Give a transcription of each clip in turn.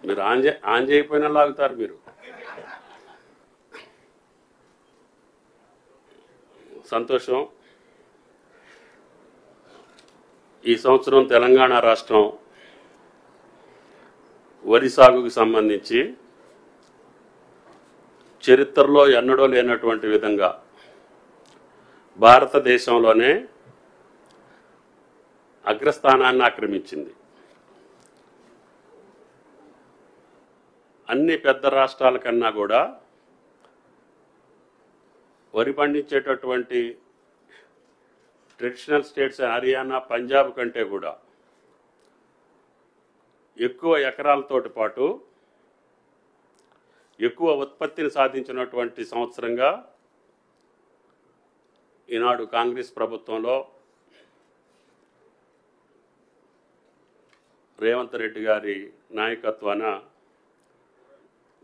మీరు ఆన్ చేయకపోయినా లాగుతారు మీరు. సంతోషం. ఈ సంవత్సరం తెలంగాణ రాష్ట్రం వరి సాగుకు సంబంధించి చరిత్రలో ఎన్నడూ లేనటువంటి విధంగా భారతదేశంలోనే అగ్రస్థానాన్ని ఆక్రమించింది. అన్ని పెద్ద రాష్ట్రాల కన్నా కూడా వరి పండించేటటువంటి ట్రెడిషనల్ స్టేట్స్ హర్యానా, పంజాబ్ కంటే కూడా ఎక్కువ ఎకరాలతోటి పాటు ఎక్కువ ఉత్పత్తిని సాధించినటువంటి సంవత్సరంగా ఈనాడు కాంగ్రెస్ ప్రభుత్వంలో రేవంత్ రెడ్డి గారి నాయకత్వాన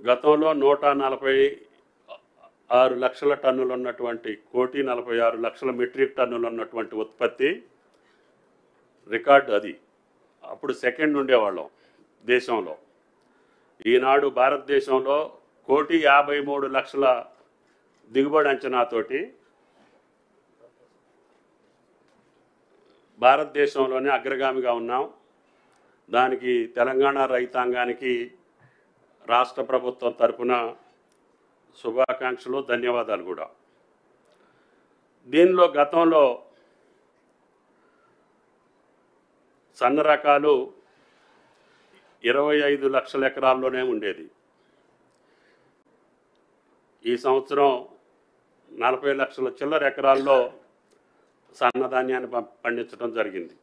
గతంలో 146 లక్షల టన్నులు ఉన్నటువంటి 1,46 లక్షల మెట్రిక్ టన్నులు ఉన్నటువంటి ఉత్పత్తి రికార్డు. అది అప్పుడు సెకండ్ ఉండేవాళ్ళం దేశంలో. ఈనాడు భారతదేశంలో 1,53 లక్షల దిగుబడి అంచనాతోటి భారతదేశంలోనే అగ్రగామిగా ఉన్నాం. దానికి తెలంగాణ రైతాంగానికి రాష్ట్ర ప్రభుత్వం తరఫున శుభాకాంక్షలు, ధన్యవాదాలు కూడా. దీనిలో గతంలో సన్న రకాలు 25 లక్షల ఎకరాల్లోనే ఉండేది. ఈ సంవత్సరం 40 లక్షల చిల్లర ఎకరాల్లో సన్నధాన్యాన్ని పండించడం జరిగింది.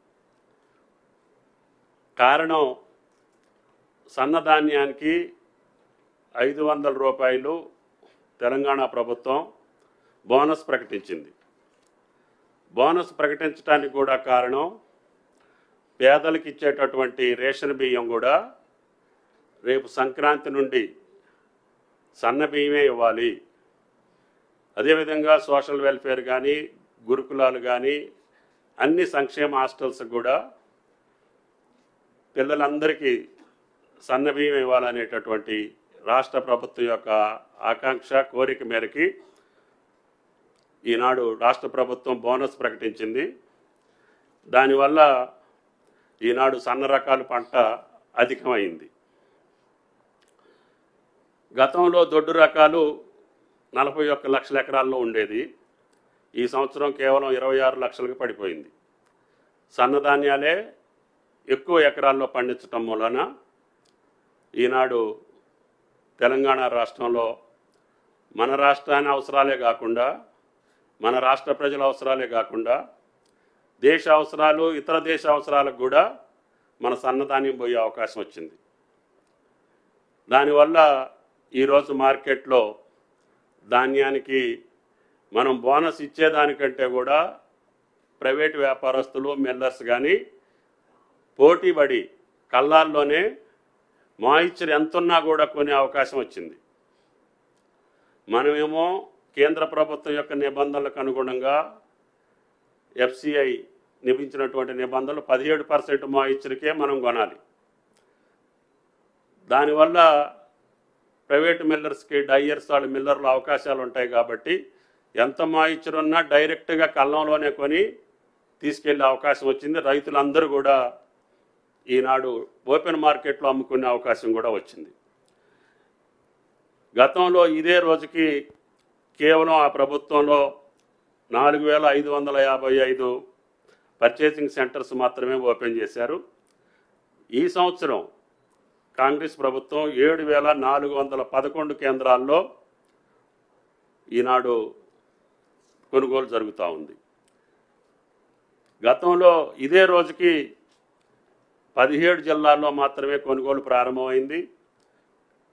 కారణం, సన్నధాన్యానికి 500 రూపాయలు తెలంగాణ ప్రభుత్వం బోనస్ ప్రకటించింది. బోనస్ ప్రకటించడానికి కూడా కారణం, పేదలకు ఇచ్చేటటువంటి రేషన్ బియ్యం కూడా రేపు సంక్రాంతి నుండి సన్న బియ్యమే ఇవ్వాలి. అదేవిధంగా సోషల్ వెల్ఫేర్ కానీ, గురుకులాలు కానీ, అన్ని సంక్షేమ హాస్టల్స్ కూడా పిల్లలందరికీ సన్న బియ్యం ఇవ్వాలనేటటువంటి రాష్ట్ర ప్రభుత్వం యొక్క ఆకాంక్ష, కోరిక మేరకి ఈనాడు రాష్ట్ర ప్రభుత్వం బోనస్ ప్రకటించింది. దానివల్ల ఈనాడు సన్న రకాల పంట అధికమైంది. గతంలో దొడ్డు రకాలు 41 లక్షల ఎకరాల్లో ఉండేది. ఈ సంవత్సరం కేవలం 26 లక్షలకు పడిపోయింది. సన్నధాన్యాలే ఎక్కువ ఎకరాల్లో పండించటం వలన ఈనాడు తెలంగాణ రాష్ట్రంలో మన రాష్ట్రాన్ని అవసరాలే కాకుండా, మన రాష్ట్ర ప్రజల అవసరాలే కాకుండా, దేశ అవసరాలు, ఇతర దేశ అవసరాలకు కూడా మన సన్నధాన్యం పోయే అవకాశం వచ్చింది. దానివల్ల ఈరోజు మార్కెట్లో ధాన్యానికి మనం బోనస్ ఇచ్చేదానికంటే కూడా ప్రైవేటు వ్యాపారస్తులు, మిల్లర్స్ కానీ పోటీపడి కళ్ళాల్లోనే మాయిశ్చర్ ఎంతున్నా కూడా కొనే అవకాశం వచ్చింది. మనమేమో కేంద్ర ప్రభుత్వం యొక్క నిబంధనలకు అనుగుణంగా ఎఫ్సిఐ నియమించినటువంటి నిబంధనలు 17% మాయిశ్చర్కే మనం కొనాలి. దానివల్ల ప్రైవేటు మిల్లర్స్కి, డయ్యర్స్ వాళ్ళ మిల్లర్లు అవకాశాలు ఉంటాయి. కాబట్టి ఎంత మాయిశ్చర్ ఉన్నా డైరెక్ట్గా కళ్ళంలోనే కొని తీసుకెళ్లే అవకాశం వచ్చింది. రైతులందరూ కూడా ఈనాడు ఓపెన్ మార్కెట్లో అమ్ముకునే అవకాశం కూడా వచ్చింది. గతంలో ఇదే రోజుకి కేవలం ఆ ప్రభుత్వంలో 4,555 పర్చేసింగ్ సెంటర్స్ మాత్రమే ఓపెన్ చేశారు. ఈ సంవత్సరం కాంగ్రెస్ ప్రభుత్వం 7,411 కేంద్రాల్లో ఈనాడు కొనుగోలు జరుగుతూ ఉంది. గతంలో ఇదే రోజుకి 17 జిల్లాల్లో మాత్రమే కొనుగోలు ప్రారంభమైంది.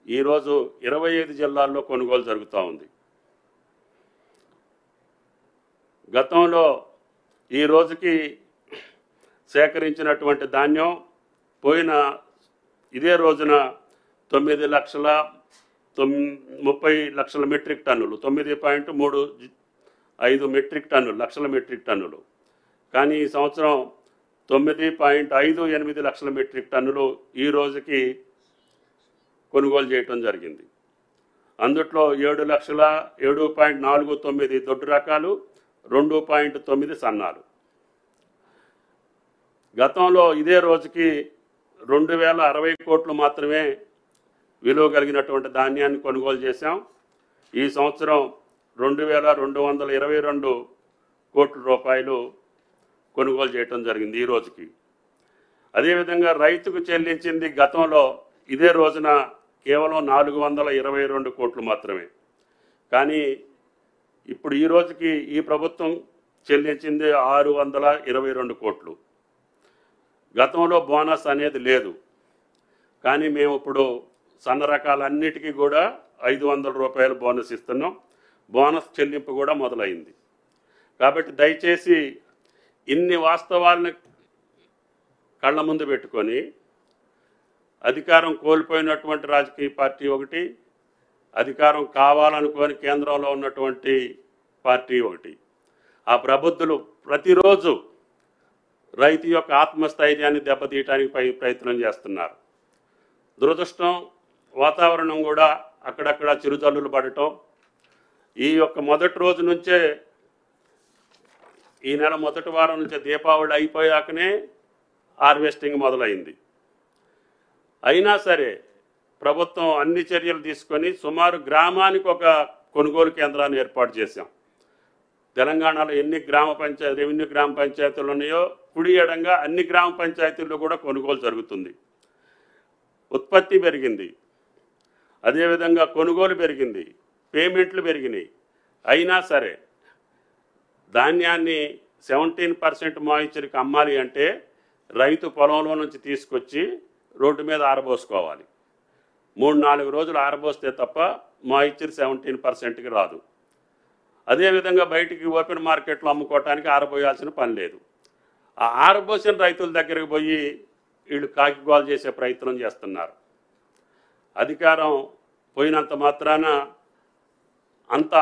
ఈరోజు 25 జిల్లాల్లో కొనుగోలు జరుగుతూ ఉంది. గతంలో ఈ రోజుకి సేకరించినటువంటి ధాన్యం పోయిన ఇదే రోజున 9,30,00,000 మెట్రిక్ టన్నులు, 9.35 లక్షల మెట్రిక్ టన్నులు. కానీ ఈ సంవత్సరం 9.58 లక్షల మెట్రిక్ టన్నులు ఈ రోజుకి కొనుగోలు చేయటం జరిగింది. అందుట్లో 7,7.49 దొడ్డు రకాలు, 2.9 సన్నాలు. గతంలో ఇదే రోజుకి 2,060 కోట్లు మాత్రమే విలువ కలిగినటువంటి ధాన్యాన్ని కొనుగోలు చేశాం. ఈ సంవత్సరం 2,222 కోట్ల రూపాయలు కొనుగోలు చేయటం జరిగింది ఈ రోజుకి. అదేవిధంగా రైతుకు చెల్లించింది గతంలో ఇదే రోజున కేవలం 422 కోట్లు మాత్రమే. కానీ ఇప్పుడు ఈ రోజుకి ఈ ప్రభుత్వం చెల్లించింది 622 కోట్లు. గతంలో బోనస్ అనేది లేదు, కానీ మేము ఇప్పుడు సన్న రకాలన్నిటికీ కూడా 500 రూపాయలు బోనస్ ఇస్తున్నాం. బోనస్ చెల్లింపు కూడా మొదలైంది. కాబట్టి దయచేసి ఇన్ని వాస్తవాలను కళ్ళ ముందు పెట్టుకొని అధికారం కోల్పోయినటువంటి రాజకీయ పార్టీ ఒకటి, అధికారం కావాలనుకొని కేంద్రంలో ఉన్నటువంటి పార్టీ ఒకటి, ఆ ప్రబుద్ధులు ప్రతిరోజు రైతు యొక్క ఆత్మస్థైర్యాన్ని దెబ్బతీయడానికి ప్రయత్నం చేస్తున్నారు. దురదృష్టం వాతావరణం కూడా అక్కడక్కడ చిరుజల్లులు పడటం. ఈ యొక్క మొదటి రోజు నుంచే, ఈ నెల మొదటి వారం నుంచే దీపావళి అయిపోయాకనే హార్వెస్టింగ్ మొదలైంది. అయినా సరే ప్రభుత్వం అన్ని చర్యలు తీసుకొని సుమారు గ్రామానికి ఒక కొనుగోలు కేంద్రాన్ని ఏర్పాటు చేశాం. తెలంగాణలో ఎన్ని రెవెన్యూ గ్రామ పంచాయతీలు ఉన్నాయో కుడి ఎడంగా అన్ని గ్రామ పంచాయతీల్లో కూడా కొనుగోలు జరుగుతుంది. ఉత్పత్తి పెరిగింది, అదేవిధంగా కొనుగోలు పెరిగింది, పేమెంట్లు పెరిగినాయి. అయినా సరే ధాన్యాన్ని 17% మాయిశ్చర్కి అమ్మాలి అంటే రైతు పొలంలో నుంచి తీసుకొచ్చి రోడ్డు మీద ఆరబోసుకోవాలి. 3-4 రోజులు ఆరబోస్తే తప్ప మాయిశ్చర్ 17%కి రాదు. అదేవిధంగా బయటికి ఓపెన్ మార్కెట్లో అమ్ముకోవటానికి ఆరబోయాల్సిన పని లేదు. ఆ ఆరబోసిన రైతుల దగ్గరికి పోయి వీళ్ళు కాకిగోలు చేసే ప్రయత్నం చేస్తున్నారు. అధికారం పోయినంత మాత్రాన అంత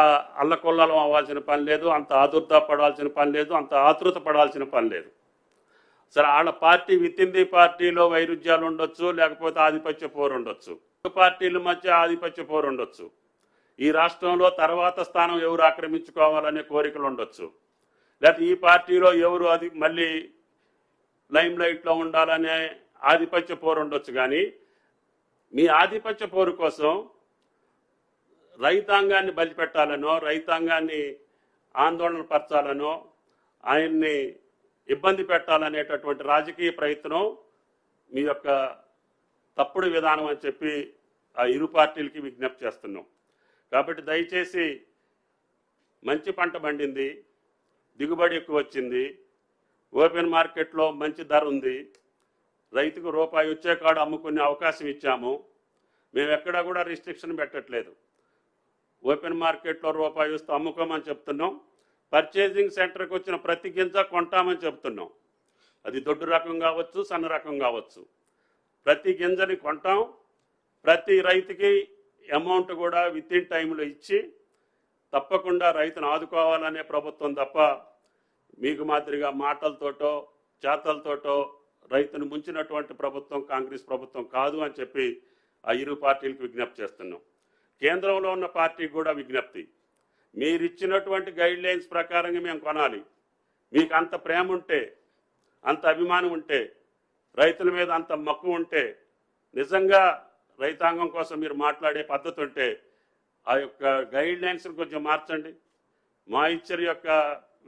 అల్లకొల్లం అవ్వాల్సిన పని లేదు, అంత ఆదుర్దా పడాల్సిన పని లేదు, అంత ఆతృత పడాల్సిన పని లేదు. సరే, వాళ్ళ పార్టీ విత్ ది పార్టీలో వైరుధ్యాలు ఉండొచ్చు, లేకపోతే ఆధిపత్య పోరు ఉండొచ్చు, పార్టీల మధ్య ఆధిపత్య పోరు ఉండొచ్చు, ఈ రాష్ట్రంలో తర్వాత స్థానం ఎవరు ఆక్రమించుకోవాలనే కోరికలు ఉండొచ్చు, లేకపోతే ఈ పార్టీలో ఎవరు అది మళ్ళీ లైమ్ లైట్లో ఉండాలనే ఆధిపత్య పోరు ఉండొచ్చు. కానీ మీ ఆధిపత్య పోరు కోసం రైతాంగాన్ని బలిపెట్టాలనో, రైతాంగాన్ని ఆందోళన పరచాలనో, ఆయన్ని ఇబ్బంది పెట్టాలనేటటువంటి రాజకీయ ప్రయత్నం మీ యొక్క తప్పుడు విధానం అని చెప్పి ఆ ఇరు పార్టీలకి విజ్ఞప్తి చేస్తున్నాం. కాబట్టి దయచేసి మంచి పంట పండింది, దిగుబడి ఎక్కువ వచ్చింది, ఓపెన్ మార్కెట్లో మంచి ధర ఉంది, రైతుకు రూపాయి వచ్చే కాడ అమ్ముకునే అవకాశం ఇచ్చాము. మేము ఎక్కడా కూడా రిస్ట్రిక్షన్ పెట్టట్లేదు. ఓపెన్ మార్కెట్లో రూపాయి వస్తే అమ్ముకోమని చెప్తున్నాం. పర్చేసింగ్ సెంటర్కి వచ్చిన ప్రతి గింజ కొంటామని చెప్తున్నాం. అది దొడ్డు రకం కావచ్చు, సన్న రకం కావచ్చు, ప్రతి గింజని కొంటాం. ప్రతి రైతుకి అమౌంట్ కూడా విత్ ఇన్ టైంలో ఇచ్చి తప్పకుండా రైతును ఆదుకోవాలనే ప్రభుత్వం తప్ప మీకు మాదిరిగా మాటలతోటో చేతలతోటో రైతును ముంచినటువంటి ప్రభుత్వం కాంగ్రెస్ ప్రభుత్వం కాదు అని చెప్పి ఆ ఇరు పార్టీలకు విజ్ఞప్తి చేస్తున్నాం. కేంద్రంలో ఉన్న పార్టీకి కూడా విజ్ఞప్తి, మీరిచ్చినటువంటి గైడ్ లైన్స్ ప్రకారంగా మేము కొనాలి. మీకు అంత ప్రేమ ఉంటే, అంత అభిమానం ఉంటే, రైతుల మీద అంత మక్కువ ఉంటే, నిజంగా రైతాంగం కోసం మీరు మాట్లాడే పద్ధతి ఉంటే ఆ యొక్క గైడ్ లైన్స్ని కొంచెం మార్చండి. మాయిశ్చర్ యొక్క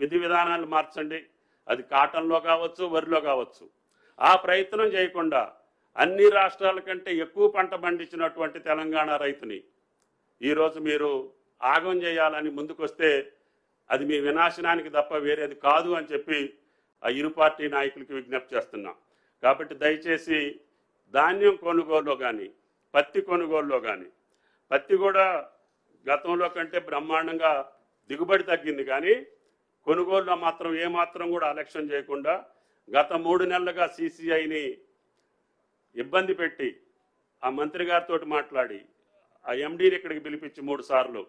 విధి విధానాలు మార్చండి. అది కాటన్లో కావచ్చు, వరిలో కావచ్చు. ఆ ప్రయత్నం చేయకుండా అన్ని రాష్ట్రాల కంటే ఎక్కువ పంట పండించినటువంటి తెలంగాణ రైతుని ఈరోజు మీరు ఆగం చేయాలని ముందుకొస్తే అది మీ వినాశనానికి తప్ప వేరేది కాదు అని చెప్పి ఆ ఇరు పార్టీ నాయకులకి విజ్ఞప్తి చేస్తున్నాం. కాబట్టి దయచేసి ధాన్యం కొనుగోలులో కానీ, పత్తి కొనుగోలులో కానీ, పత్తి కూడా గతంలో కంటే బ్రహ్మాండంగా దిగుబడి తగ్గింది, కానీ కొనుగోలులో మాత్రం ఏమాత్రం కూడా అలక్ష్యం చేయకుండా గత 3 నెలలుగా CCIని ఇబ్బంది పెట్టి ఆ మంత్రి గారితో మాట్లాడి ఆ MDని ఇక్కడికి పిలిపించి 3 సార్లు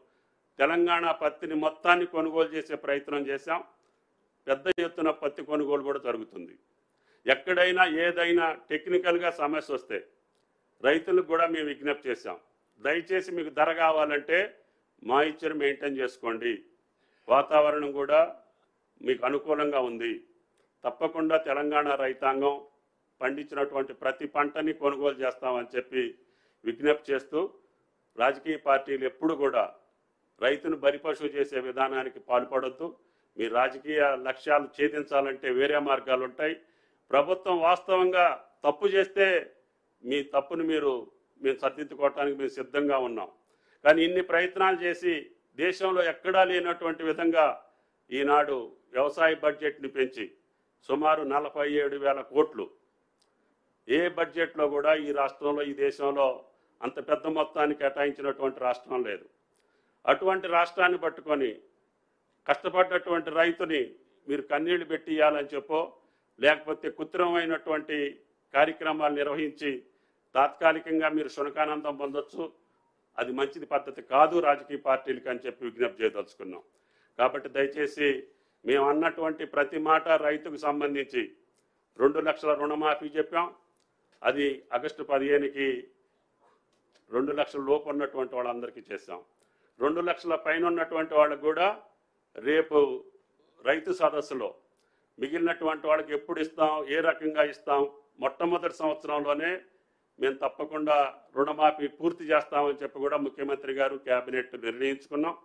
తెలంగాణ పత్తిని మొత్తాన్ని కొనుగోలు చేసే ప్రయత్నం చేశాం. పెద్ద ఎత్తున పత్తి కొనుగోలు కూడా జరుగుతుంది. ఎక్కడైనా ఏదైనా టెక్నికల్గా సమస్య వస్తే రైతులకు కూడా మేము విజ్ఞప్తి చేశాం. దయచేసి మీకు ధర కావాలంటే మాయిశ్చర్ మెయింటైన్ చేసుకోండి, వాతావరణం కూడా మీకు అనుకూలంగా ఉంది. తప్పకుండా తెలంగాణ రైతాంగం పండించినటువంటి ప్రతి పంటని కొనుగోలు చేస్తామని చెప్పి విజ్ఞప్తి చేస్తూ, రాజకీయ పార్టీలు ఎప్పుడు కూడా రైతును బలిపశువు చేసే విధానానికి పాల్పడొద్దు. మీ రాజకీయ లక్ష్యాలు ఛేదించాలంటే వేరే మార్గాలు ఉంటాయి. ప్రభుత్వం వాస్తవంగా తప్పు చేస్తే మీ తప్పును మేము సరిదిద్దుకోవటానికి మేము సిద్ధంగా ఉన్నాం. కానీ ఇన్ని ప్రయత్నాలు చేసి దేశంలో ఎక్కడా లేనటువంటి విధంగా ఈనాడు వ్యవసాయ బడ్జెట్ని పెంచి సుమారు 47,000 కోట్లు, ఏ బడ్జెట్లో కూడా ఈ రాష్ట్రంలో ఈ దేశంలో అంత పెద్ద మొత్తాన్ని కేటాయించినటువంటి రాష్ట్రం లేదు. అటువంటి రాష్ట్రాన్ని పట్టుకొని కష్టపడ్డటువంటి రైతుని మీరు కన్నీళ్లు పెట్టియాలని చెప్పో, లేకపోతే కృత్రిమమైనటువంటి కార్యక్రమాలు నిర్వహించి తాత్కాలికంగా మీరు శునకానందం పొందొచ్చు. అది మంచిది పద్ధతి కాదు రాజకీయ పార్టీలకి అని చెప్పి విజ్ఞప్తి చేయదలుచుకున్నాం. కాబట్టి దయచేసి మేము అన్నటువంటి ప్రతి మాట రైతుకు సంబంధించి 2 లక్షల రుణమాఫీ చెప్పాం. అది ఆగస్టు 15కి 2 లక్షల లోపు ఉన్నటువంటి వాళ్ళందరికీ చేశాం. 2 లక్షల పైన ఉన్నటువంటి వాళ్ళకు కూడా రేపు రైతు సదస్సులో మిగిలినటువంటి వాళ్ళకి ఎప్పుడు ఇస్తాం, ఏ రకంగా ఇస్తాం, మొట్టమొదటి సంవత్సరంలోనే మేము తప్పకుండా రుణమాఫీ పూర్తి చేస్తామని చెప్పి కూడా ముఖ్యమంత్రి గారు కేబినెట్ నిర్ణయించుకున్నాం.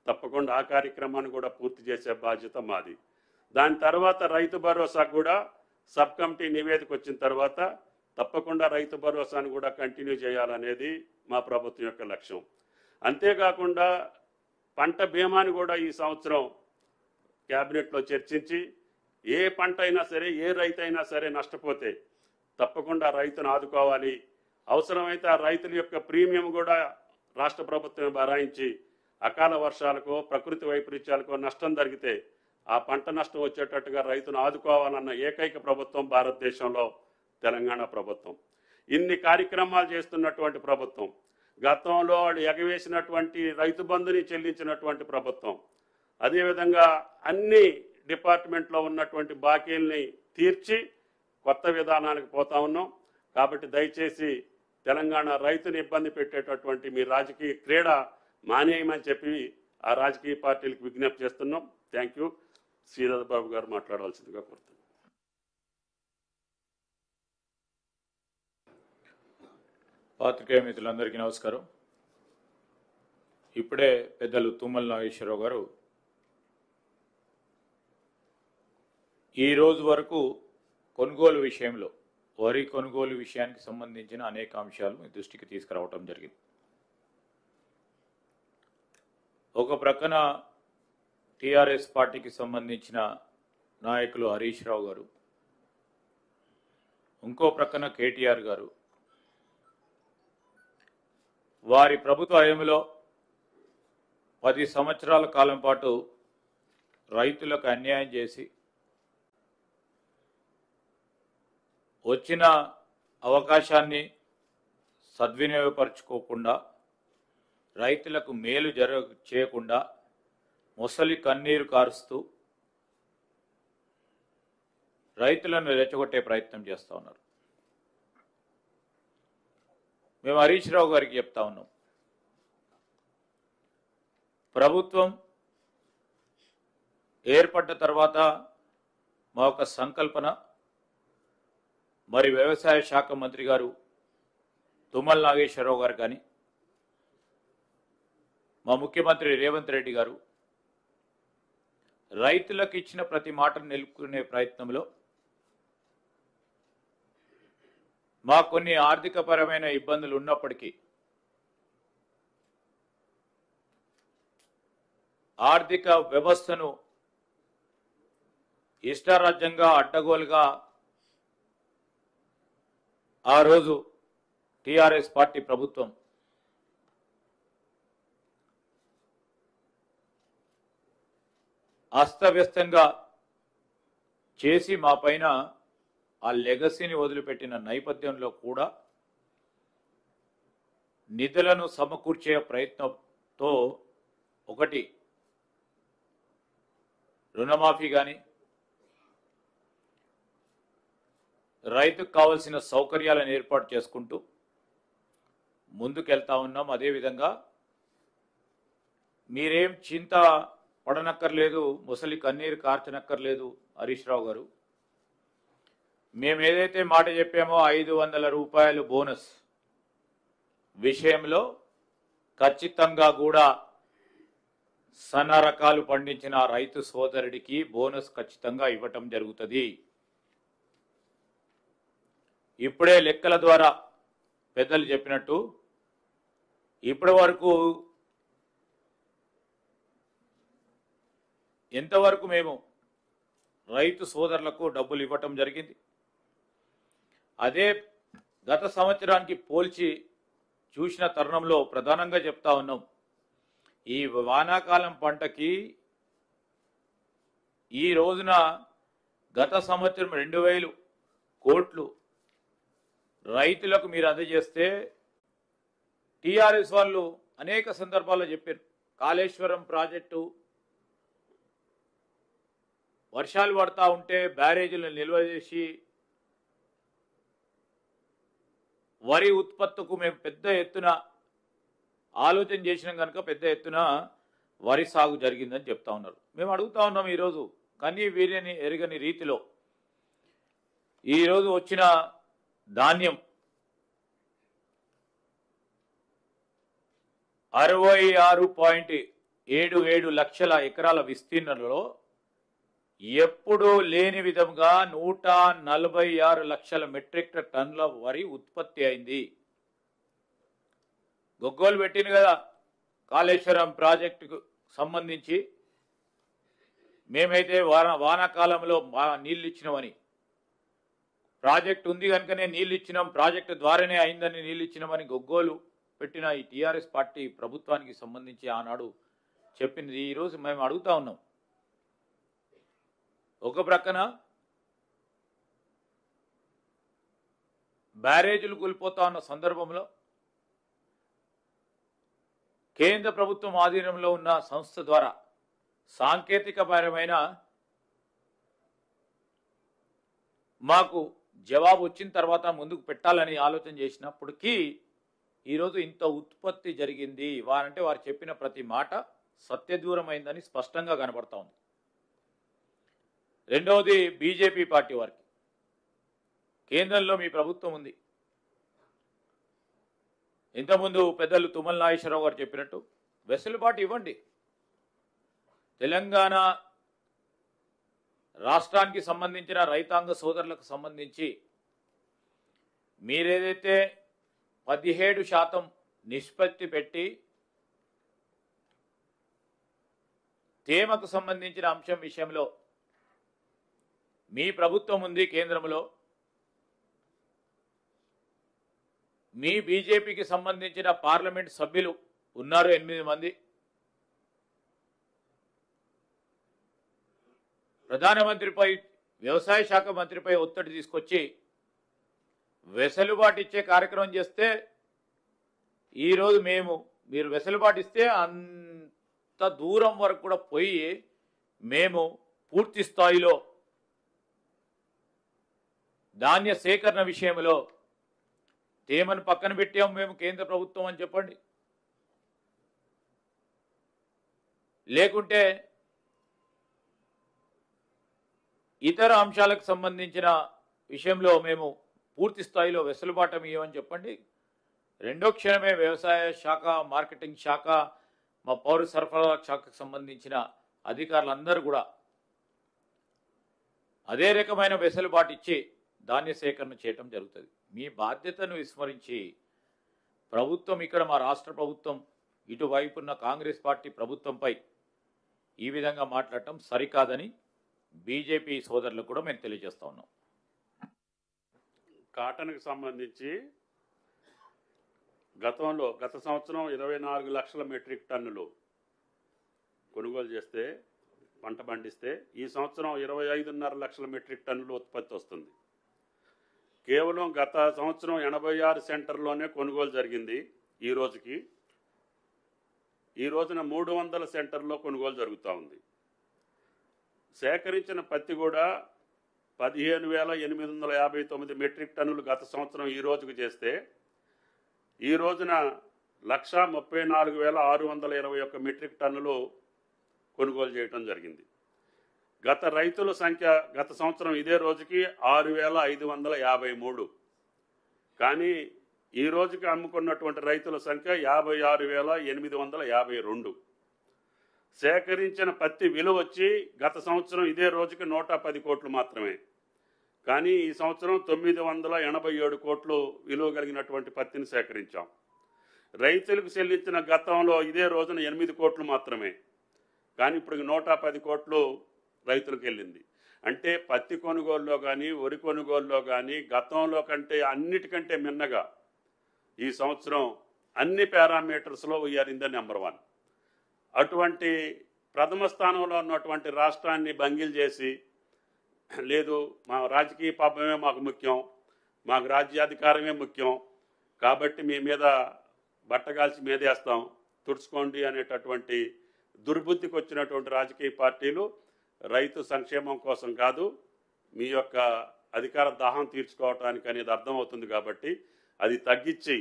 తప్పకుండా ఆ కార్యక్రమాన్ని కూడా పూర్తి చేసే బాధ్యత మాది. దాని తర్వాత రైతు భరోసా కూడా సబ్ కమిటీ నివేదిక వచ్చిన తర్వాత తప్పకుండా రైతు భరోసాను కూడా కంటిన్యూ చేయాలనేది మా ప్రభుత్వం యొక్క లక్ష్యం. అంతేకాకుండా పంట బీమాని కూడా ఈ సంవత్సరం కేబినెట్లో చర్చించి ఏ పంట అయినా సరే, ఏ రైతు అయినా సరే నష్టపోతే తప్పకుండా రైతును ఆదుకోవాలి. అవసరమైతే ఆ రైతుల యొక్క ప్రీమియం కూడా రాష్ట్ర ప్రభుత్వం భరాయించి అకాల వర్షాలకో ప్రకృతి వైపరీత్యాలకో నష్టం జరిగితే ఆ పంట నష్టం వచ్చేటట్టుగా రైతును ఆదుకోవాలన్న ఏకైక ప్రభుత్వం భారతదేశంలో తెలంగాణ ప్రభుత్వం. ఇన్ని కార్యక్రమాలు చేస్తున్నటువంటి ప్రభుత్వం, గతంలో వాళ్ళు ఎగవేసినటువంటి రైతు బంధుని చెల్లించినటువంటి ప్రభుత్వం, అదేవిధంగా అన్ని డిపార్ట్మెంట్లో ఉన్నటువంటి బాకీల్ని తీర్చి కొత్త విధానానికి పోతా ఉన్నాం. కాబట్టి దయచేసి తెలంగాణ రైతుని ఇబ్బంది పెట్టేటటువంటి మీ రాజకీయ క్రీడ మానేయమని చెప్పి ఆ రాజకీయ పార్టీలకు విజ్ఞప్తి చేస్తున్నాం. Thank you. శ్రీధర్ బాబు గారు మాట్లాడవలసిందిగా కోరుతున్నాం. పాత్రికేయ మిత్రులందరికీ నమస్కారం. ఇప్పుడే పెద్దలు తుమ్మల నాగేశ్వరరావు గారు ఈ రోజు వరకు కొనుగోలు విషయంలో, వరి కొనుగోలు విషయానికి సంబంధించిన అనేక అంశాలు మీ దృష్టికి తీసుకురావటం జరిగింది. ఒక ప్రక్కన టీఆర్ఎస్ పార్టీకి సంబంధించిన నాయకులు హరీష్ రావు గారు, ఇంకో ప్రక్కన కేటీఆర్ గారు వారి ప్రభుత్వ హయాంలో 10 సంవత్సరాల కాలం పాటు రైతులకు అన్యాయం చేసి వచ్చిన అవకాశాన్ని సద్వినియోగపరచుకోకుండా, రైతులకు మేలు చేయకుండా మొసలి కన్నీరు కారుస్తూ రైతులను రెచ్చగొట్టే ప్రయత్నం చేస్తూ ఉన్నారు. మేము హరీష్ రావు గారికి చెప్తా ఉన్నాం, ప్రభుత్వం ఏర్పడ్డ తర్వాత మా యొక్క సంకల్పన, మరి వ్యవసాయ శాఖ మంత్రి గారు తుమ్మల నాగేశ్వరరావు గారు కానీ, మా ముఖ్యమంత్రి రేవంత్ రెడ్డి గారు రైతులకు ఇచ్చిన ప్రతి మాటను నిలుపుకునే ప్రయత్నంలో మా కొన్ని ఆర్థికపరమైన ఇబ్బందులు ఉన్నప్పటికీ ఆర్థిక వ్యవస్థను ఇష్టారాజ్యంగా అడ్డగోలుగా ఆ రోజు టీఆర్ఎస్ పార్టీ ప్రభుత్వం అస్తవ్యస్తంగా చేసి మా పైన ఆ లెగసీని వదిలిపెట్టిన నేపథ్యంలో కూడా నిధులను సమకూర్చే ప్రయత్నంతో ఒకటి రుణమాఫీ కానీ, రైతుకు కావాల్సిన సౌకర్యాలను ఏర్పాటు చేసుకుంటూ ముందుకెళ్తా ఉన్నాం. అదేవిధంగా మీరేం చింత పడనక్కర్లేదు, ముసలి కన్నీరు కార్చనక్కర్లేదు హరీష్ రావు గారు. మేము ఏదైతే మాట చెప్పామో 500 రూపాయలు బోనస్ విషయంలో ఖచ్చితంగా కూడా సన్న రకాలు పండించిన రైతు సోదరుడికి బోనస్ ఖచ్చితంగా ఇవ్వటం జరుగుతుంది. ఇప్పుడే లెక్కల ద్వారా పెద్దలు చెప్పినట్టు ఇప్పటి వరకు ఎంతవరకు మేము రైతు సోదరులకు డబ్బులు ఇవ్వటం జరిగింది. అదే గత సంవత్సరానికి పోల్చి చూసిన తరుణంలో ప్రధానంగా చెప్తా ఉన్నాం, ఈ వానాకాలం పంటకి ఈ రోజున గత సంవత్సరం 2000 కోట్లు రైతులకు మీరు అందజేస్తే టీఆర్ఎస్ వాళ్ళు అనేక సందర్భాల్లో చెప్పారు, కాళేశ్వరం ప్రాజెక్టు వర్షాలు పడతా ఉంటే బ్యారేజీలను నిల్వ చేసి వరి ఉత్పత్తుకు మేము పెద్ద ఎత్తున ఆలోచన చేసినాం కనుక పెద్ద ఎత్తున వరి సాగు జరిగిందని చెప్తా ఉన్నారు. మేము అడుగుతా ఉన్నాం ఈరోజు కానీ వీరిని ఎరగని రీతిలో ఈరోజు వచ్చిన ధాన్యం 66.77 లక్షల ఎకరాల విస్తీర్ణంలో ఎప్పుడూ లేని విధంగా 146 లక్షల మెట్రిక్ టన్నుల వరి ఉత్పత్తి అయింది. గొగ్గోలు పెట్టింది కదా కాళేశ్వరం ప్రాజెక్టుకు సంబంధించి, మేమైతే వానాకాలంలో నీళ్ళు ఇచ్చినామని, ప్రాజెక్టు ఉంది కనుకనే నీళ్ళు ఇచ్చినాం, ప్రాజెక్టు ద్వారానే అయిందని నీళ్ళు ఇచ్చినామని గొగ్గోలు పెట్టిన ఈ టీఆర్ఎస్ పార్టీ ప్రభుత్వానికి సంబంధించి ఆనాడు చెప్పింది. ఈరోజు మేము అడుగుతా ఉన్నాం, ఒక ప్రక్కన బ్యారేజీలు కూలిపోతా ఉన్న సందర్భంలో కేంద్ర ప్రభుత్వం ఆధీనంలో ఉన్న సంస్థ ద్వారా సాంకేతికపరమైన మాకు జవాబు వచ్చిన తర్వాత ముందుకు పెట్టాలని ఆలోచన చేసినప్పటికీ ఈరోజు ఇంత ఉత్పత్తి జరిగింది. వారంటే వారు చెప్పిన ప్రతి మాట సత్యదూరమైందని స్పష్టంగా కనబడతా ఉంది. రెండవది బీజేపీ పార్టీ వారికి, కేంద్రంలో మీ ప్రభుత్వం ఉంది. ఇంతకుముందు పెద్దలు తుమ్మల నాగేశ్వరరావు గారు చెప్పినట్టు వెసులుబాటు ఇవ్వండి. తెలంగాణ రాష్ట్రానికి సంబంధించిన రైతాంగ సోదరులకు సంబంధించి మీరేదైతే 17% నిష్పత్తి పెట్టి తేమకు సంబంధించిన అంశం విషయంలో మీ ప్రభుత్వం ఉంది కేంద్రంలో, మీ బీజేపీకి సంబంధించిన పార్లమెంట్ సభ్యులు ఉన్నారు 8 మంది. ప్రధానమంత్రిపై వ్యవసాయ శాఖ మంత్రిపై ఒత్తిడి తీసుకొచ్చి వెసులుబాటు ఇచ్చే కార్యక్రమం చేస్తే ఈరోజు మీరు వెసులుబాటు ఇస్తే అంత దూరం వరకు కూడా పోయి మేము పూర్తి స్థాయిలో ధాన్య సేకరణ విషయంలో తేమను పక్కన పెట్టాం మేము కేంద్ర ప్రభుత్వం అని చెప్పండి, లేకుంటే ఇతర అంశాలకు సంబంధించిన విషయంలో మేము పూర్తి స్థాయిలో వెసులుబాటు ఇవ్వమని చెప్పండి. రెండో క్షణమే వ్యవసాయ శాఖ, మార్కెటింగ్ శాఖ, మా పౌర సరఫరా శాఖకు సంబంధించిన అధికారులందరూ కూడా అదే రకమైన వెసులుబాటు ఇచ్చి ధాన్య సేకరణ చేయటం జరుగుతుంది. మీ బాధ్యతను విస్మరించి ప్రభుత్వం, ఇక్కడ మా రాష్ట్ర ప్రభుత్వం, ఇటువైపున్న కాంగ్రెస్ పార్టీ ప్రభుత్వంపై ఈ విధంగా మాట్లాడటం సరికాదని బీజేపీ సోదరులకు కూడా మేము తెలియజేస్తా ఉన్నాం. కాటన్కి సంబంధించి గత సంవత్సరం 24 లక్షల మెట్రిక్ టన్నులు కొనుగోలు చేస్తే, పంట పండిస్తే ఈ సంవత్సరం 25.5 లక్షల మెట్రిక్ టన్నులు ఉత్పత్తి వస్తుంది. కేవలం గత సంవత్సరం 86 సెంటర్లోనే కొనుగోలు జరిగింది. ఈ రోజున 300 సెంటర్లో కొనుగోలు జరుగుతూ ఉంది. సేకరించిన పత్తి కూడా 15,859 మెట్రిక్ టన్నులు గత సంవత్సరం ఈ రోజుకు చేస్తే ఈ రోజున 1,34,621 మెట్రిక్ టన్నులు కొనుగోలు చేయడం జరిగింది. రైతుల సంఖ్య గత సంవత్సరం ఇదే రోజుకి 6,553. కానీ ఈ రోజుకి అమ్ముకున్నటువంటి రైతుల సంఖ్య 56,852. సేకరించిన పత్తి విలువ వచ్చి గత సంవత్సరం ఇదే రోజుకి 110 కోట్లు మాత్రమే. కానీ ఈ సంవత్సరం 987 కోట్లు విలువ కలిగినటువంటి పత్తిని సేకరించాం. రైతులకు చెల్లించిన గతంలో ఇదే రోజున 8 కోట్లు మాత్రమే. కానీ ఇప్పుడు 110 కోట్లు రైతులకు వెళ్ళింది. అంటే పత్తి కొనుగోలులో కానీ వరి కొనుగోలులో కానీ గతంలో కంటే అన్నిటికంటే మిన్నగా ఈ సంవత్సరం అన్ని పారామీటర్స్లో వీఆర్ ఇన్ ద నెంబర్ 1. అటువంటి ప్రథమ స్థానంలో ఉన్నటువంటి రాష్ట్రాన్ని భంగిల్ చేసి, లేదు మా రాజకీయ పాపమే మాకు ముఖ్యం, మాకు రాజ్యాధికారమే ముఖ్యం, కాబట్టి మీ మీద బట్టగాల్చి మీదేస్తాం, తుడుచుకోండి అనేటటువంటి దుర్బుద్ధికి వచ్చినటువంటి రాజకీయ పార్టీలు రైతు సంక్షేమం కోసం కాదు, మీ యొక్క అధికార దాహం తీర్చుకోవటానికి అనేది అర్థమవుతుంది. కాబట్టి అది తగ్గించి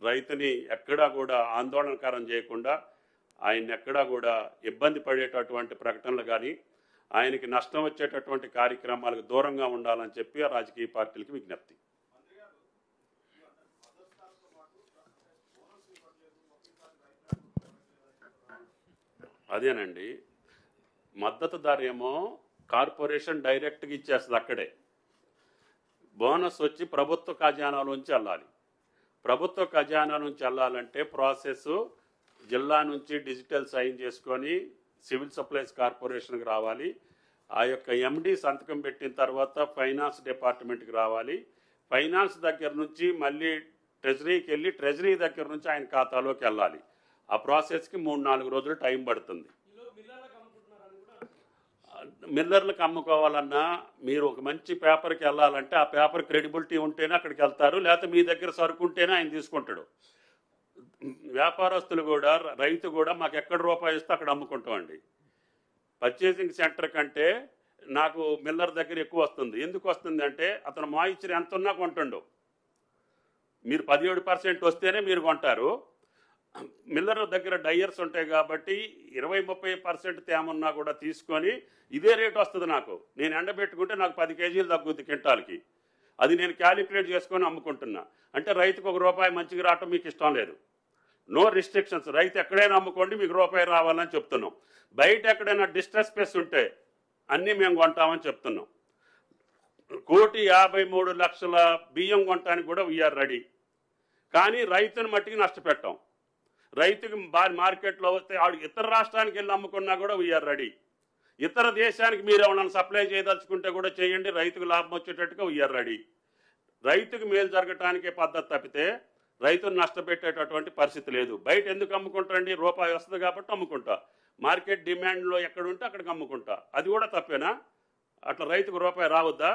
రైతుని ఎక్కడా కూడా ఆందోళనకరం చేయకుండా, ఆయన ఎక్కడా కూడా ఇబ్బంది పడేటటువంటి ప్రకటనలు కానీ ఆయనకి నష్టం వచ్చేటటువంటి కార్యక్రమాలకు దూరంగా ఉండాలని చెప్పి ఆ రాజకీయ పార్టీలకు విజ్ఞప్తి. అదేనండి, మద్దతు ధర ఏమో కార్పొరేషన్ డైరెక్ట్గా ఇచ్చేస్తుంది. అక్కడే బోనస్ వచ్చి ప్రభుత్వ ఖజానాలోంచి వెళ్ళాలి. ప్రభుత్వ ఖజానా నుంచి వెళ్ళాలంటే ప్రాసెస్ జిల్లా నుంచి డిజిటల్ సైన్ చేసుకొని సివిల్ సప్లైస్ కార్పొరేషన్కి రావాలి. ఆ యొక్క ఎండి సంతకం పెట్టిన తర్వాత ఫైనాన్స్ డిపార్ట్మెంట్కి రావాలి. ఫైనాన్స్ దగ్గర నుంచి మళ్ళీ ట్రెజరీకి వెళ్ళి ట్రెజరీ దగ్గర నుంచి ఆయన ఖాతాలోకి వెళ్ళాలి. ఆ ప్రాసెస్కి 3-4 రోజులు టైం పడుతుంది. మిల్లర్లకు అమ్ముకోవాలన్నా మీరు ఒక మంచి పేపర్కి వెళ్ళాలంటే ఆ పేపర్ క్రెడిబిలిటీ ఉంటేనే అక్కడికి వెళ్తారు, లేకపోతే మీ దగ్గర సరుకు ఉంటేనే ఆయన తీసుకుంటాడు. వ్యాపారస్తులు కూడా రైతు కూడా మాకు ఎక్కడ రూపాయి ఇస్తే అక్కడ అమ్ముకుంటామండి. పర్చేసింగ్ సెంటర్ కంటే నాకు మిల్లర్ దగ్గర ఎక్కువ వస్తుంది. ఎందుకు వస్తుంది అంటే అతను మాయిచ్చర్ ఎంత ఉన్నా కొంటుండు. మీరు 17% వస్తేనే మీరు కొంటారు. మిల్లర్ దగ్గర డయ్యర్స్ ఉంటాయి కాబట్టి 20-30% తేమన్నా కూడా తీసుకొని ఇదే రేటు వస్తుంది నాకు. నేను ఎండబెట్టుకుంటే నాకు 10 కేజీలు తగ్గుద్ది క్వింటాల్కి. అది నేను క్యాలిక్యులేట్ చేసుకొని అమ్ముకుంటున్నా. అంటే రైతుకు ₹1 మంచిగా రావటం మీకు ఇష్టం లేదు. నో రిస్ట్రిక్షన్స్, రైతు ఎక్కడైనా అమ్ముకోండి, మీకు ₹1 రావాలని చెప్తున్నాం. బయట ఎక్కడైనా డిస్ట్రెస్ స్పేస్ ఉంటే అన్నీ మేము కొంటామని చెప్తున్నాం. 1,53,00,000 బియ్యం కొనటానికి కూడా వీఆర్ రెడీ. కానీ రైతుని మట్టికి నష్టపెట్టాం. రైతుకి మార్కెట్లో వస్తే ఆడు ఇతర రాష్ట్రానికి వెళ్ళి అమ్ముకున్నా కూడా వీఆర్ రెడీ. ఇతర దేశానికి మీరు ఏమన్నా సప్లై చేయదలుచుకుంటే కూడా చేయండి, రైతుకు లాభం వచ్చేటట్టుగా వీఆర్ రెడీ. రైతుకు మేలు జరగటానికే పద్ధతి తప్పితే రైతును నష్టపెట్టేటటువంటి పరిస్థితి లేదు. బయట ఎందుకు అమ్ముకుంటారండి? ₹1 వస్తుంది కాబట్టి అమ్ముకుంటా. మార్కెట్ డిమాండ్లో ఎక్కడ ఉంటే అక్కడికి అమ్ముకుంటా. అది కూడా తప్పేనా? అట్లా రైతుకు ₹1 రావద్దా?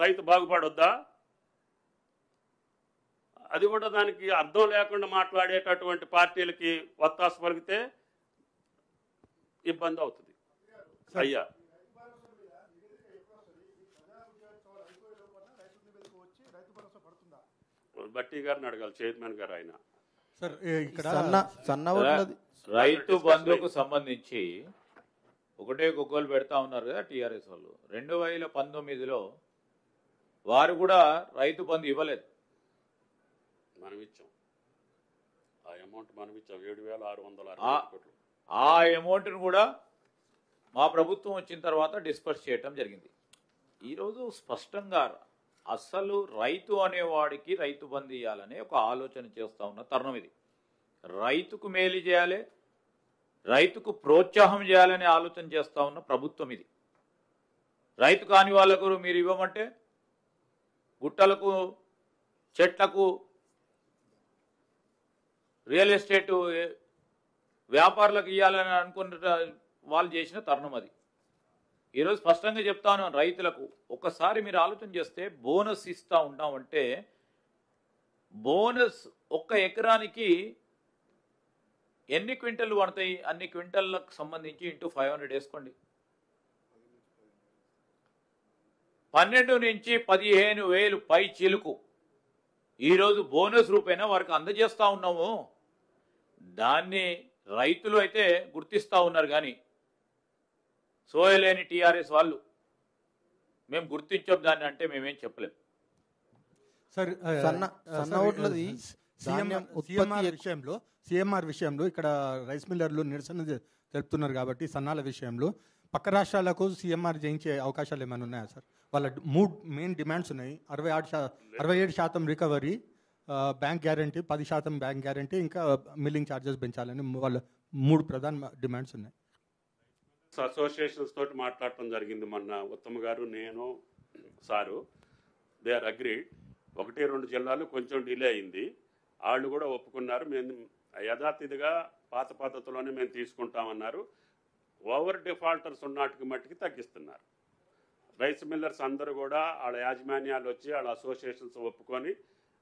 రైతు బాగుపడొద్దా? అది కూడా దానికి అర్థం లేకుండా మాట్లాడేటటువంటి పార్టీలకి వత్తాసు పలికితే ఇబ్బంది అవుతుంది. అయ్యా బట్టి గారిని అడగాలి, చైర్మన్ గారు. ఆయన రైతు బంధుకు సంబంధించి ఒకటే గొగ్గోలు పెడతా ఉన్నారు కదా టీఆర్ఎస్ వాళ్ళు. 2019లో వారు కూడా రైతు బంధు ఇవ్వలేదు. మనం ఇచ్చాం ఆ అమౌంట్, మనం ఇచ్చాం 7,660 కోట్లు. ఆ అమౌంట్ను కూడా మా ప్రభుత్వం వచ్చిన తర్వాత డిస్పర్స్ చేయటం జరిగింది. ఈరోజు స్పష్టంగా అసలు రైతు అనేవాడికి రైతు బంధు ఇవ్వాలనే ఒక ఆలోచన చేస్తూ ఉన్న తరుణం ఇది. రైతుకు మేలు చేయాలి, రైతుకు ప్రోత్సాహం చేయాలనే ఆలోచన చేస్తూ ఉన్న ప్రభుత్వం ఇది. రైతు కాని వాళ్ళకు మీరు ఇవ్వమంటే గుట్టలకు, చెట్లకు, రియల్ ఎస్టేట్ వ్యాపారులకు ఇవ్వాలని అనుకున్న వాళ్ళు చేసిన తరుణం అది. ఈరోజు స్పష్టంగా చెప్తాను రైతులకు, ఒక్కసారి మీరు ఆలోచన చేస్తే బోనస్ ఇస్తూ ఉంటామంటే బోనస్ 1 ఎకరానికి ఎన్ని క్వింటల్ పడతాయి? అన్ని క్వింటల్లకు సంబంధించి ఇంటూ 500 వేసుకోండి. 12 నుంచి 15,000 పై చిలుకు ఈరోజు బోనస్ రూపేణా వారికి అందజేస్తూ ఉన్నాము. దాన్ని రైతులు అయితే గుర్తిస్తూ ఉన్నారు, కానీ సోయలేని టీఆర్ఎస్ వాళ్ళు మేము గుర్తించాం దాన్ని అంటే మేమేం చెప్పలేం. సార్ సన్న ఓట్లది సిఎంఆర్ విషయంలో ఇక్కడ రైస్ మిల్లర్లు నిరసన తెలుపుతున్నారు కాబట్టి సన్నాల విషయంలో పక్క రాష్ట్రాలకు సిఎంఆర్ చేయించే అవకాశాలు ఏమైనా ఉన్నాయా సార్? వాళ్ళ మెయిన్ డిమాండ్స్ ఉన్నాయి. 67% recovery, bank guarantee, 10% bank guarantee, ఇంకా మిల్లింగ్ ఛార్జెస్ పెంచాలని వాళ్ళ 3 ప్రధాన డిమాండ్స్ ఉన్నాయి. అసోసియేషన్స్ తోటి మాట్లాడటం జరిగింది మొన్న. ఉత్తమ్ గారు, నేను, సారు, దే ఆర్ అగ్రీడ్. 1-2 జిల్లాలు కొంచెం డిలే అయింది, వాళ్ళు కూడా ఒప్పుకున్నారు. మేము యథాతిథిగా పాత పద్ధతిలోనే మేము తీసుకుంటామన్నారు. ఓవర్ డిఫాల్టర్స్ ఉన్నటికి మట్టికి తగ్గిస్తున్నారు. రైస్ మిల్లర్స్ అందరూ కూడా వాళ్ళ యాజమాన్యాలు వచ్చి వాళ్ళ అసోసియేషన్స్ ఒప్పుకొని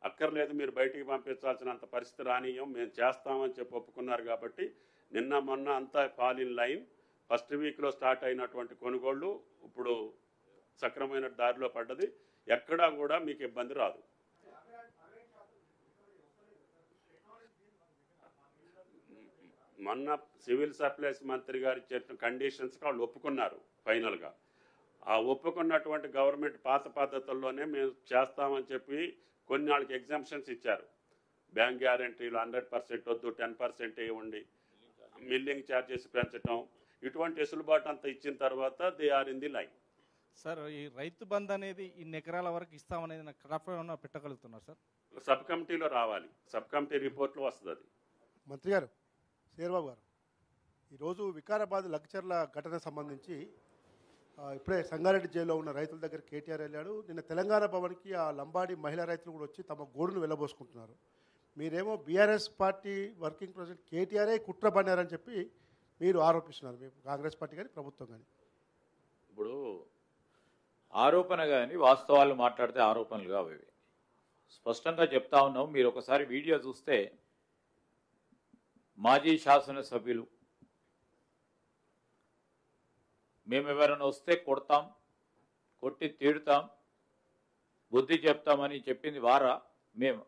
అక్కర్లేదు మీరు బయటికి పంపించాల్సినంత పరిస్థితి రానియం, మేము చేస్తామని చెప్పి ఒప్పుకున్నారు. కాబట్టి నిన్న మొన్న అంతా ఫాల్ ఇన్ లైన్. ఫస్ట్ వీక్లో స్టార్ట్ అయినటువంటి కొనుగోళ్లు ఇప్పుడు సక్రమైన దారిలో పడ్డది. ఎక్కడా కూడా మీకు ఇబ్బంది రాదు. మొన్న సివిల్ సప్లైస్ మంత్రి గారు ఇచ్చిన కండిషన్స్కి వాళ్ళు ఒప్పుకున్నారు ఫైనల్గా. ఆ ఒప్పుకున్నటువంటి గవర్నమెంట్ పాత పద్ధతుల్లోనే మేము చేస్తామని చెప్పి కొన్ని వాళ్ళకి ఎగ్జామ్షన్స్ ఇచ్చారు. బ్యాంక్ గ్యారంటీలు 100% వద్దు, 10% ఇవ్వండి, మిల్లింగ్ ఛార్జెస్ పెంచడం, ఇటువంటి వెసులుబాటు అంతా ఇచ్చిన తర్వాత they are in the line. Sir, ఈ రైతు బంద్ అనేది ఇన్ని ఎకరాల వరకు ఇస్తామనేది నాకు క్రాప్ ఏమన్నా పెట్టగలుగుతున్నారు సార్? సబ్ కమిటీలో రావాలి, సబ్ కమిటీ రిపోర్ట్లో వస్తుంది అది. మంత్రి గారు, శేర్బాబు గారు, ఈరోజు వికారాబాద్ లగ్చర్ల ఘటన సంబంధించి ఇప్పుడే సంగారెడ్డి జైల్లో ఉన్న రైతుల దగ్గర కేటీఆర్ వెళ్ళాడు. నిన్న తెలంగాణ భవన్కి ఆ లంబాడి మహిళా రైతులు కూడా వచ్చి తమ గోడును వెళ్ళబోసుకుంటున్నారు. మీరేమో బీఆర్ఎస్ పార్టీ వర్కింగ్ ప్రెసిడెంట్ కేటీఆరే కుట్ర పన్నారని చెప్పి మీరు ఆరోపిస్తున్నారు, మేము కాంగ్రెస్ పార్టీ కానీ ప్రభుత్వం కానీ. ఇప్పుడు ఆరోపణ కానీ వాస్తవాలు మాట్లాడితే ఆరోపణలు కావు. స్పష్టంగా చెప్తా ఉన్నాం. మీరు ఒకసారి వీడియో చూస్తే మాజీ శాసనసభ్యులు మేము ఎవరైనా వస్తే కొడతాం, కొట్టి తీడుతాం, బుద్ధి చెప్తామని చెప్పింది వారా? మేము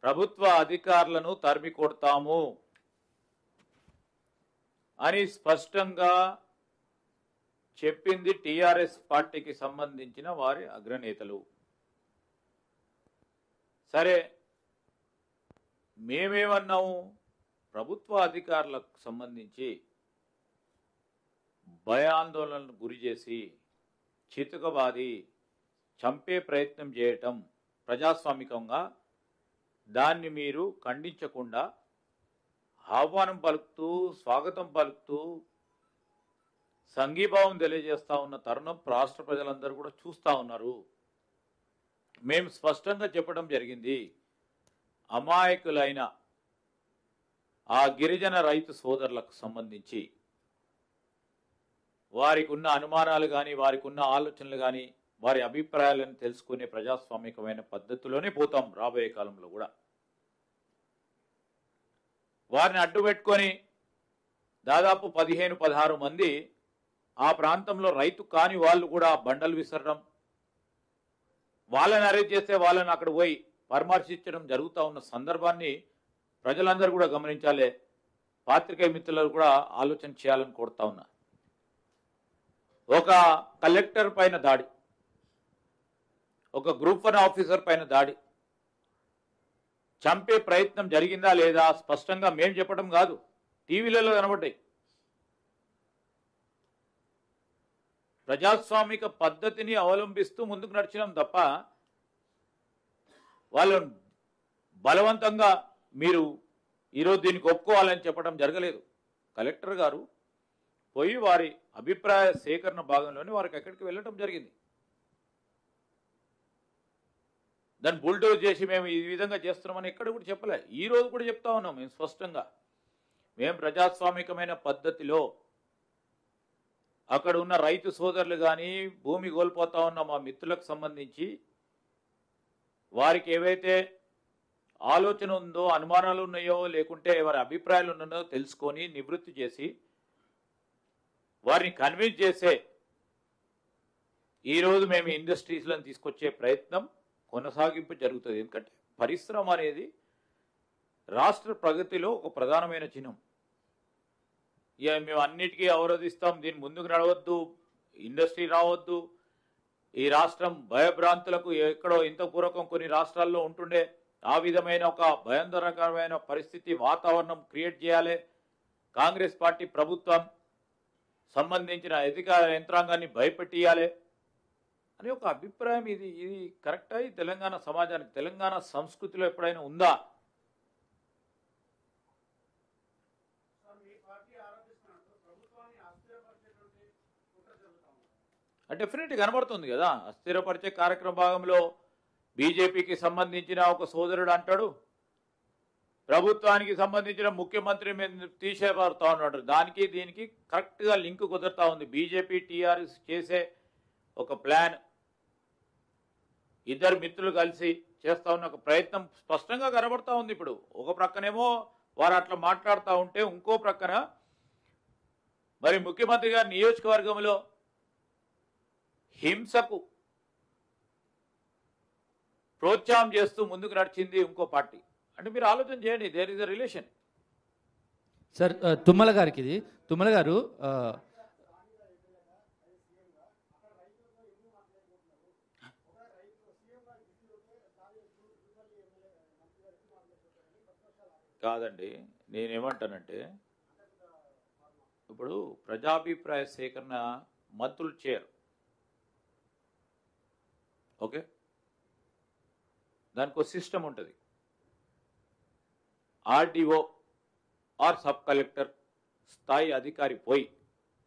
ప్రభుత్వ అధికారులను తరిమి కొడతాము అని స్పష్టంగా చెప్పింది టీఆర్ఎస్ పార్టీకి సంబంధించిన వారి అగ్రనేతలు. సరే, మేమేమన్నాము? ప్రభుత్వ అధికారులకు సంబంధించి భయాందోళనకు గురి చేసి చితకబాది చంపే ప్రయత్నం చేయటం ప్రజాస్వామికంగా దాన్ని మీరు ఖండించకుండా ఆహ్వానం పలుకుతూ స్వాగతం పలుకుతూ సంఘీభావం తెలియజేస్తా ఉన్న తరుణం రాష్ట్ర ప్రజలందరూ కూడా చూస్తూ ఉన్నారు. మేము స్పష్టంగా చెప్పడం జరిగింది, అమాయకులైన ఆ గిరిజన రైతు సోదరులకు సంబంధించి వారికి ఉన్న అనుమానాలు కానీ వారికి ఉన్న ఆలోచనలు కానీ వారి అభిప్రాయాలను తెలుసుకునే ప్రజాస్వామికమైన పద్ధతిలోనే పోతాం రాబోయే కాలంలో కూడా. వారిని అడ్డుపెట్టుకొని దాదాపు 15-16 మంది ఆ ప్రాంతంలో రైతు కాని వాళ్ళు కూడా బండలు విసరడం, వాళ్ళని అరెస్ట్ చేస్తే వాళ్ళని అక్కడ పోయి పరామర్శించడం జరుగుతూ ఉన్న సందర్భాన్ని ప్రజలందరూ కూడా గమనించాలి. పాత్రికేయ మిత్రులు కూడా ఆలోచన చేయాలని కోరుతా ఉన్నా. ఒక కలెక్టర్ పైన దాడి, ఒక గ్రూప్ 1 ఆఫీసర్ పైన దాడి, చంపే ప్రయత్నం జరిగిందా లేదా స్పష్టంగా మేం చెప్పడం కాదు, టీవీలలో కనబడ్డాయి. ప్రజాస్వామిక పద్ధతిని అవలంబిస్తూ ముందుకు నడిచినాం తప్ప వాళ్ళను బలవంతంగా మీరు ఈరోజు దీనికి ఒప్పుకోవాలని చెప్పడం జరగలేదు. కలెక్టర్ గారు పోయి వారి అభిప్రాయ సేకరణ భాగంలోనే వారికి ఎక్కడికి వెళ్ళటం జరిగింది. దాన్ని బుల్డోజ్ చేసి మేము ఈ విధంగా చేస్తున్నామని ఎక్కడ కూడా చెప్పలే. ఈ రోజు కూడా చెప్తా ఉన్నాం మేము స్పష్టంగా, మేము ప్రజాస్వామికమైన పద్ధతిలో అక్కడ ఉన్న రైతు సోదరులు కానీ భూమి కోల్పోతా ఉన్న మా మిత్రులకు సంబంధించి వారికి ఏవైతే ఆలోచన ఉందో, అనుమానాలు ఉన్నాయో, లేకుంటే వారి అభిప్రాయాలు ఉన్నాయో తెలుసుకొని నివృత్తి చేసి వారిని కన్విన్స్ చేసే ఈరోజు మేము ఇండస్ట్రీస్లను తీసుకొచ్చే ప్రయత్నం కొనసాగింపు జరుగుతుంది. ఎందుకంటే పరిశ్రమ అనేది రాష్ట్ర ప్రగతిలో ఒక ప్రధానమైన చిహ్నం. ఇక మేము అన్నిటికీ అవరోధిస్తాం, దీని ముందుకు నడవద్దు, ఇండస్ట్రీ రావద్దు, ఈ రాష్ట్రం భయభ్రాంతులకు ఎక్కడో ఇంత పూర్వకం కొన్ని రాష్ట్రాల్లో ఉంటుండే ఆ విధమైన ఒక భయంకరమైన పరిస్థితి వాతావరణం క్రియేట్ చేయాలి, కాంగ్రెస్ పార్టీ ప్రభుత్వం సంబంధించిన అధికార యంత్రాంగాన్ని భయపెట్టియాలి అనే ఒక అభిప్రాయం ఇది కరెక్టా? ఈ తెలంగాణ సమాజానికి, తెలంగాణ సంస్కృతిలో ఎప్పుడైనా ఉందా? డెఫినెట్గా కనబడుతుంది కదా. అస్థిరపరిచే కార్యక్రమ భాగంలో బీజేపీకి సంబంధించిన ఒక సోదరుడు అంటాడు, ప్రభుత్వానికి సంబంధించిన ముఖ్యమంత్రి మేము తీసేపడతా ఉన్నాడు. దానికి దీనికి కరెక్ట్గా లింక్ కుదురుతా ఉంది. బీజేపీ టీఆర్ఎస్ చేసే ఒక ప్లాన్, ఇద్దరు మిత్రులు కలిసి చేస్తా ఉన్న ఒక ప్రయత్నం స్పష్టంగా కనబడతా ఉంది. ఇప్పుడు ఒక ప్రక్కనేమో వారు అట్లా మాట్లాడుతూ ఉంటే, ఇంకో ప్రక్కన మరి ముఖ్యమంత్రి గారి నియోజకవర్గంలో హింసకు ప్రోత్సాహం చేస్తూ ముందుకు నడిచింది ఇంకో పార్టీ. అంటే మీరు ఆలోచన చేయండి, there is a relation. Sir Tummala గారికి ఇది, తుమ్మల గారు కాదండి, నేనేమంటానంటే ఇప్పుడు ప్రజాభిప్రాయ సేకరణ మంత్రులు చేయరు, ఓకే, దానికి ఒక సిస్టమ్ ఉంటుంది. ఆర్డీఓ ఆర్ సబ్ కలెక్టర్ స్థాయి అధికారి పోయి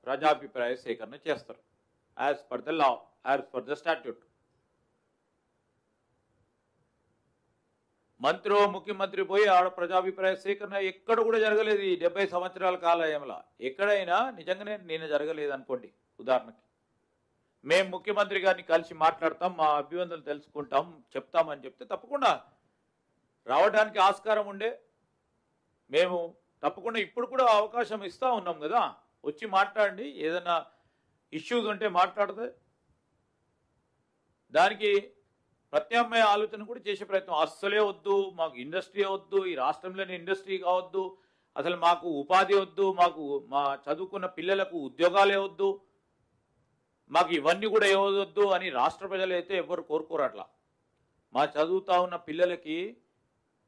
ప్రజాభిప్రాయ సేకరణ చేస్తారు as per the law, as per the statute. మంత్రి ముఖ్యమంత్రి పోయి ఆడ ప్రజాభిప్రాయ సేకరణ ఎక్కడ కూడా జరగలేదు ఈ 70 సంవత్సరాల కాలంలో. ఎక్కడైనా నిజంగానే నేను జరగలేదు అనుకోండి, ఉదాహరణకి మేము ముఖ్యమంత్రి గారిని కలిసి మాట్లాడతాం, మా అభివందనలు తెలుసుకుంటాం, చెప్తామని చెప్తే తప్పకుండా రావడానికి ఆస్కారం ఉండే, మేము తప్పకుండా ఇప్పుడు కూడా అవకాశం ఇస్తూ ఉన్నాం కదా, వచ్చి మాట్లాడండి, ఏదైనా ఇష్యూస్ ఉంటే మాట్లాడితే దానికి ప్రత్యామ్నాయ ఆలోచన కూడా చేసే ప్రయత్నం. అస్సలే వద్దు, మాకు ఇండస్ట్రీ వద్దు, ఈ రాష్ట్రంలోని ఇండస్ట్రీ కావద్దు, అసలు మాకు ఉపాధి వద్దు, మాకు మా చదువుకున్న పిల్లలకు ఉద్యోగాలే వద్దు, మాకు ఇవన్నీ కూడా ఇవ్వవద్దు అని రాష్ట్ర ప్రజలైతే ఎవరు కోరుకోరు. అట్లా మా చదువుతా ఉన్న పిల్లలకి,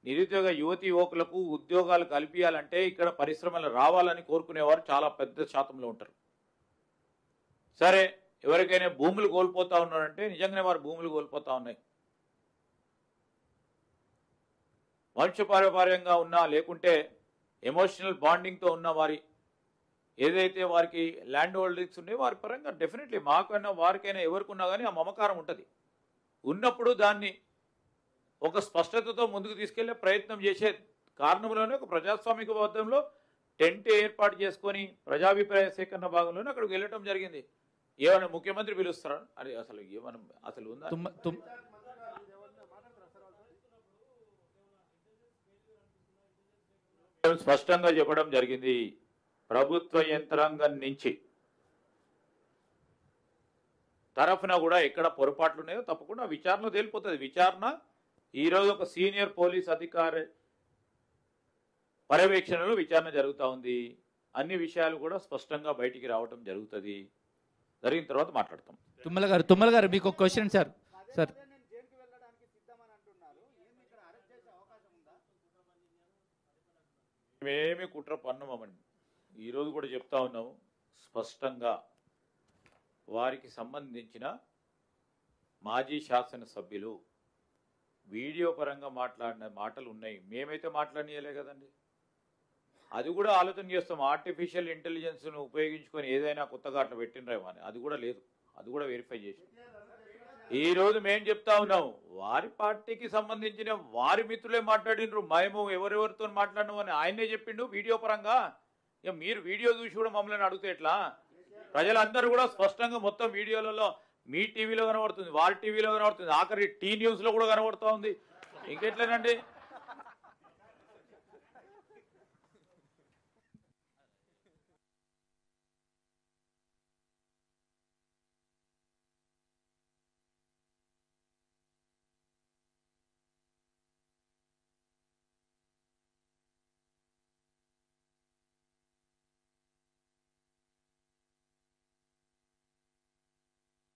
నిరుద్యోగ యువతి యువకులకు ఉద్యోగాలు కల్పించాలంటే ఇక్కడ పరిశ్రమలు రావాలని కోరుకునేవారు చాలా పెద్ద శాతంలో ఉంటారు. సరే, ఎవరికైనా భూములు కోల్పోతా ఉన్నారంటే నిజంగానే వారు భూములు కోల్పోతా ఉన్నాయి. వంశపారపర్యంగా ఉన్నా లేకుంటే ఎమోషనల్ బాండింగ్తో ఉన్న వారి ఏదైతే వారికి ల్యాండ్ హోల్డింగ్స్ ఉన్నాయో వారి పరంగా డెఫినెట్లీ మాకైనా వారికైనా ఎవరికున్నా కానీ ఆ మమకారం ఉంటుంది. ఉన్నప్పుడు దాన్ని ఒక స్పష్టతతో ముందుకు తీసుకెళ్లే ప్రయత్నం చేసే కారణంలోనే ఒక ప్రజాస్వామిక బద్ధంలో టెంట్ ఏర్పాటు చేసుకొని ప్రజాభిప్రాయ సేకరణ భాగంలోనే అక్కడికి వెళ్ళటం జరిగింది. ఏమైనా ముఖ్యమంత్రి పిలుస్తారా? అది అసలు ఏమైనా అసలు ఉందా? స్పష్టంగా చెప్పడం జరిగింది, ప్రభుత్వ యంత్రాంగం నుంచి తరఫున కూడా ఎక్కడ పొరపాట్లు ఉన్నాయో తప్పకుండా విచారణ తేలిపోతుంది. విచారణ ఈరోజు ఒక సీనియర్ పోలీస్ అధికారి పర్యవేక్షణలో విచారణ జరుగుతూ ఉంది. అన్ని విషయాలు కూడా స్పష్టంగా బయటికి రావడం జరుగుతుంది. జరిగిన తర్వాత మాట్లాడతాం. తుమ్మల గారు మీకు ఒక క్వశ్చన్ సార్. సార్ మేమేమి కుట్ర పన్నమని ఈరోజు కూడా చెప్తా ఉన్నాము స్పష్టంగా. వారికి సంబంధించిన మాజీ శాసనసభ్యులు వీడియో పరంగా మాట్లాడిన మాటలు ఉన్నాయి, మేమైతే మాట్లాడనీయలే కదండి. అది కూడా ఆలోచన చేస్తాం. ఆర్టిఫిషియల్ ఇంటెలిజెన్స్ను ఉపయోగించుకొని ఏదైనా కొత్తగా అట్లా పెట్టినరేమో అని, అది కూడా లేదు, అది కూడా వెరిఫై చేసి ఈరోజు మేము చెప్తా ఉన్నాము. వారి పార్టీకి సంబంధించిన వారి మిత్రులే మాట్లాడినరు, మేము ఎవరెవరితో మాట్లాడినాము అని ఆయనే చెప్పిండు వీడియో పరంగా. ఇక మీరు వీడియో చూసి కూడా మమ్మల్ని అడిగితే ఎట్లా? ప్రజలందరూ కూడా స్పష్టంగా మొత్తం వీడియోలలో మీ టీవీలో కనబడుతుంది, వారి టీవీలో కనబడుతుంది, ఆఖరి టీ న్యూస్లో కూడా కనబడుతూ ఉంది. ఇంకెట్లేనండి?